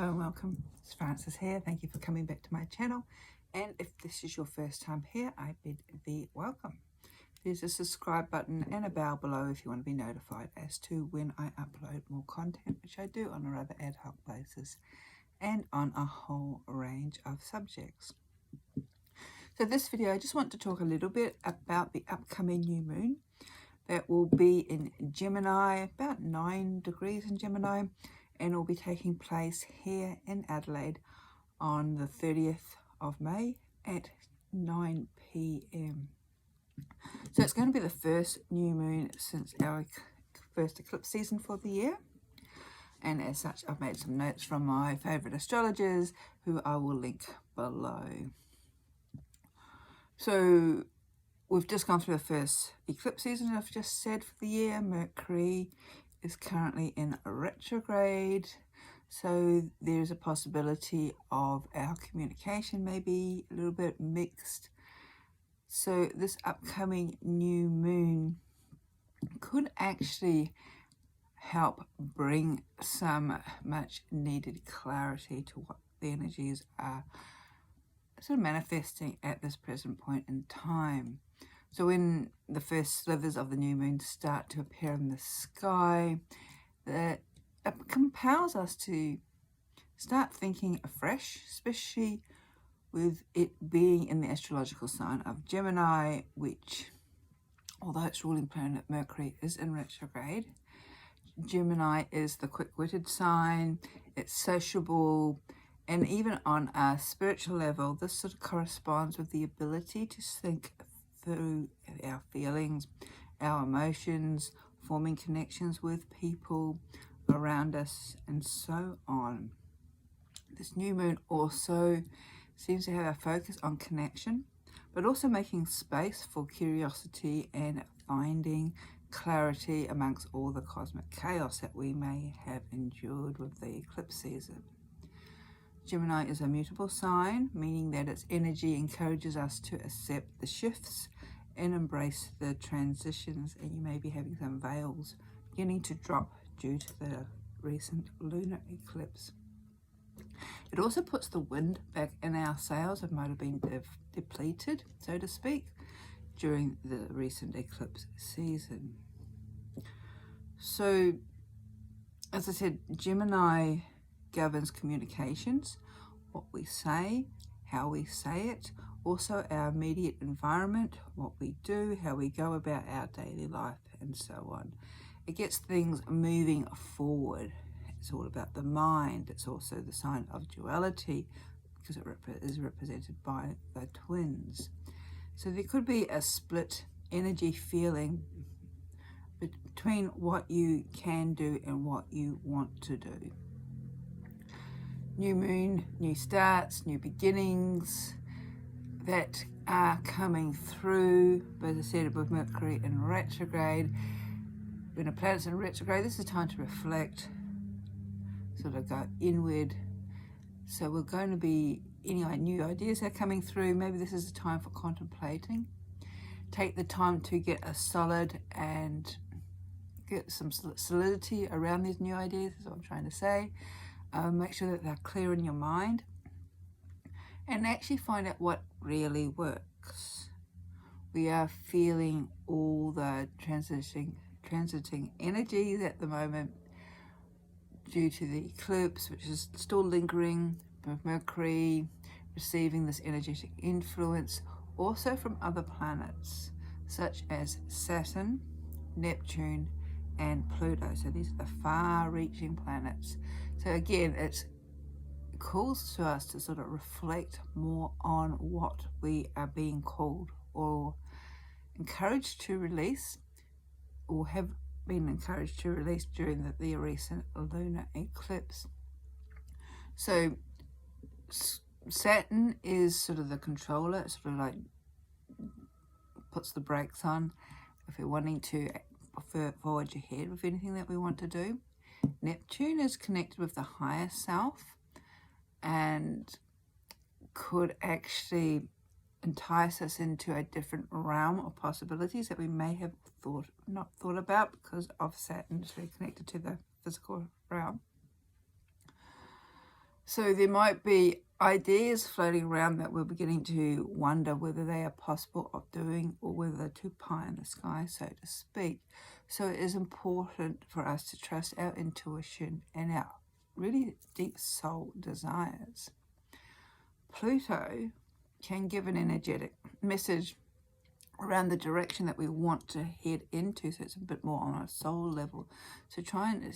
Hello and welcome. It's Frances here. Thank you for coming back to my channel. And if this is your first time here, I bid thee welcome. There's a subscribe button and a bell below if you want to be notified as to when I upload more content, which I do on a rather ad hoc basis and on a whole range of subjects. So this video, I just want to talk a little bit about the upcoming new moon that will be in Gemini, about 9 degrees in Gemini, and will be taking place here in Adelaide on the 30th of May at 9 p.m. So it's going to be the first new moon since our first eclipse season for the year. And as such, I've made some notes from my favourite astrologers who I will link below. So we've just gone through the first eclipse season, I've just said, for the year. Mercury is currently in retrograde, so there's a possibility of our communication maybe a little bit mixed. So this upcoming new moon could actually help bring some much needed clarity to what the energies are sort of manifesting at this present point in time. So when the first slivers of the new moon start to appear in the sky, it compels us to start thinking afresh, especially with it being in the astrological sign of Gemini, which, although its ruling planet Mercury is in retrograde, Gemini is the quick-witted sign, it's sociable, and even on a spiritual level, this sort of corresponds with the ability to think through our feelings, our emotions, forming connections with people around us, and so on. This new moon also seems to have a focus on connection, but also making space for curiosity and finding clarity amongst all the cosmic chaos that we may have endured with the eclipse season. Gemini is a mutable sign, meaning that its energy encourages us to accept the shifts and embrace the transitions, and you may be having some veils beginning to drop due to the recent lunar eclipse. It also puts the wind back in our sails that might have been depleted, so to speak, during the recent eclipse season. So, as I said, Gemini governs communications, what we say, how we say it, also our immediate environment, what we do, how we go about our daily life, and so on. It gets things moving forward. It's all about the mind. It's also the sign of duality because it is represented by the twins. So there could be a split energy feeling between what you can do and what you want to do. New moon, new starts, new beginnings that are coming through. But as I said, with Mercury in retrograde, when a planet's in retrograde, this is a time to reflect, sort of go inward. So we're going to be, anyway, new ideas are coming through. Maybe this is a time for contemplating. Take the time to get a solid and get some solidity around these new ideas, is what I'm trying to say. Make sure that they're clear in your mind and actually find out what really works. We are feeling all the transiting energies at the moment due to the eclipse, which is still lingering, with Mercury receiving this energetic influence also from other planets such as Saturn, Neptune, and Pluto. So these are the far-reaching planets. So again, it calls to us to sort of reflect more on what we are being called or encouraged to release, or have been encouraged to release during the recent lunar eclipse. So Saturn is sort of the controller. It sort of like puts the brakes on if we're wanting to forge ahead with anything that we want to do. Neptune is connected with the higher self and could actually entice us into a different realm of possibilities that we may have not thought about because of Saturn is very connected to the physical realm. So there might be ideas floating around that we're beginning to wonder whether they are possible of doing or whether they're too pie in the sky, so to speak. So it is important for us to trust our intuition and our really deep soul desires. Pluto can give an energetic message around the direction that we want to head into, so it's a bit more on a soul level. So try and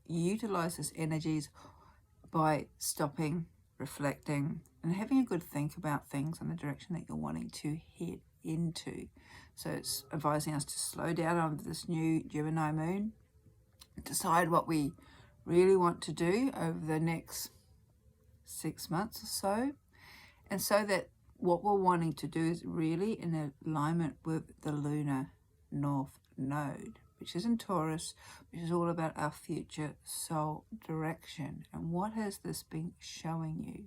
utilize these energies by stopping, reflecting, and having a good think about things and the direction that you're wanting to head into. So it's advising us to slow down on this new Gemini moon, decide what we really want to do over the next 6 months or so, and so that what we're wanting to do is really in alignment with the lunar north node, which is in Taurus, which is all about our future soul direction. And what has this been showing you?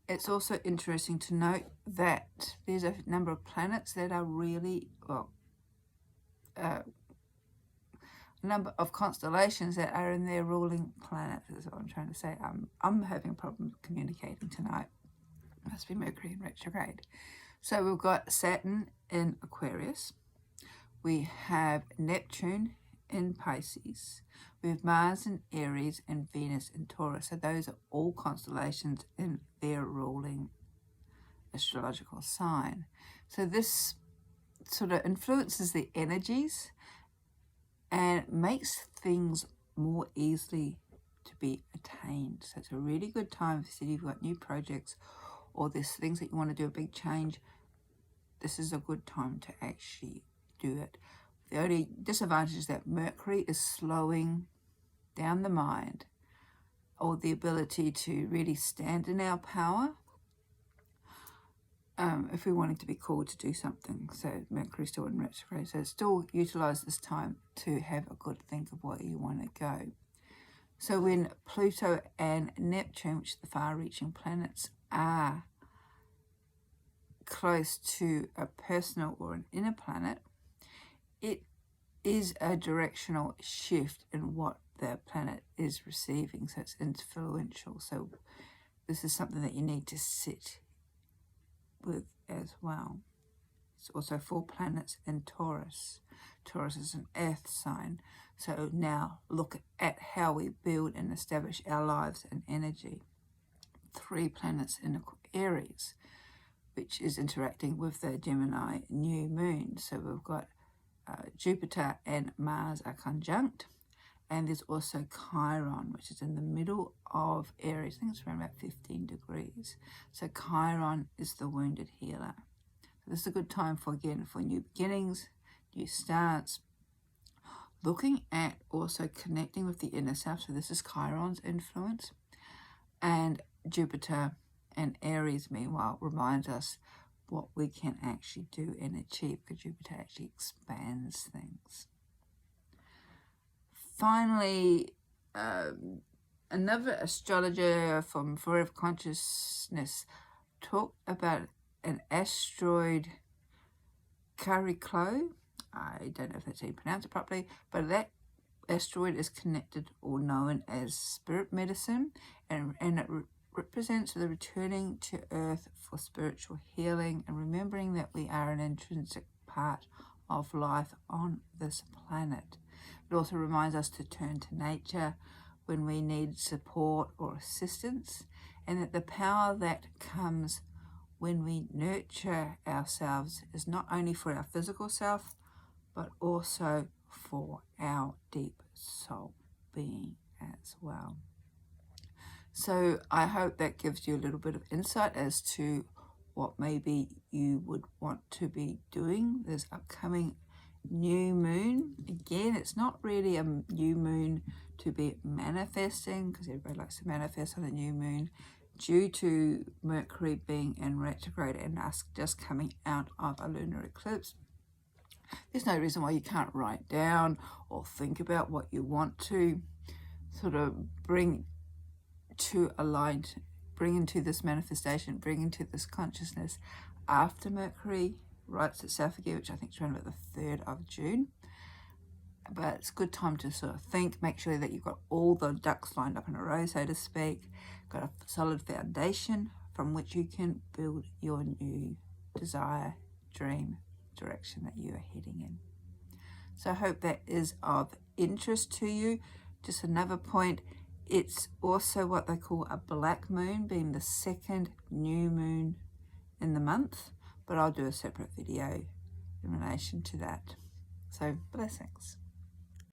It's also interesting to note that there's a number of planets that are really, a number of constellations that are in their ruling planets, is what I'm trying to say. I'm having a problem communicating tonight. Must be Mercury in retrograde. So we've got Saturn in Aquarius. We have Neptune in Pisces. We have Mars in Aries and Venus in Taurus. So those are all constellations in their ruling astrological sign. So this sort of influences the energies and makes things more easily to be attained. So it's a really good time if you've got new projects or there's things that you want to do a big change. This is a good time to actually do it. The only disadvantage is that Mercury is slowing down the mind or the ability to really stand in our power if we wanted to be called to do something. So Mercury's still in retrograde, so still utilize this time to have a good think of where you want to go. So when Pluto and Neptune, which are the far-reaching planets, are close to a personal or an inner planet, it is a directional shift in what the planet is receiving, so it's influential. So this is something that you need to sit with as well. It's also 4 planets in Taurus. Taurus is an earth sign, so now look at how we build and establish our lives and energy. 3 planets in Aries, which is interacting with the Gemini new moon. So we've got Jupiter and Mars are conjunct, and there's also Chiron, which is in the middle of Aries. I think it's around about 15 degrees. So Chiron is the wounded healer. So this is a good time for new beginnings, new starts, looking at also connecting with the inner self. So this is Chiron's influence, and Jupiter and Aries, meanwhile, reminds us what we can actually do and achieve, because Jupiter actually expands things. Finally, another astrologer from Forever Consciousness talked about an asteroid Cariclo. I don't know if that's how you pronounce it properly, but that asteroid is connected or known as spirit medicine, and it represents the returning to Earth for spiritual healing and remembering that we are an intrinsic part of life on this planet. It also reminds us to turn to nature when we need support or assistance, and that the power that comes when we nurture ourselves is not only for our physical self, but also for our deep soul being as well. So I hope that gives you a little bit of insight as to what maybe you would want to be doing this upcoming new moon. Again, it's not really a new moon to be manifesting, because everybody likes to manifest on a new moon, due to Mercury being in retrograde and us just coming out of a lunar eclipse. There's no reason why you can't write down or think about what you want to sort of bring into this manifestation, bring into this consciousness after Mercury writes itself again, which I think is around about the 3rd of June. but it's a good time to sort of think, make sure that you've got all the ducks lined up in a row, so to speak, got a solid foundation from which you can build your new desire, dream direction that you are heading in. So I hope that is of interest to you. Just another point, it's also what they call a black moon, being the second new moon in the month, but I'll do a separate video in relation to that. So blessings.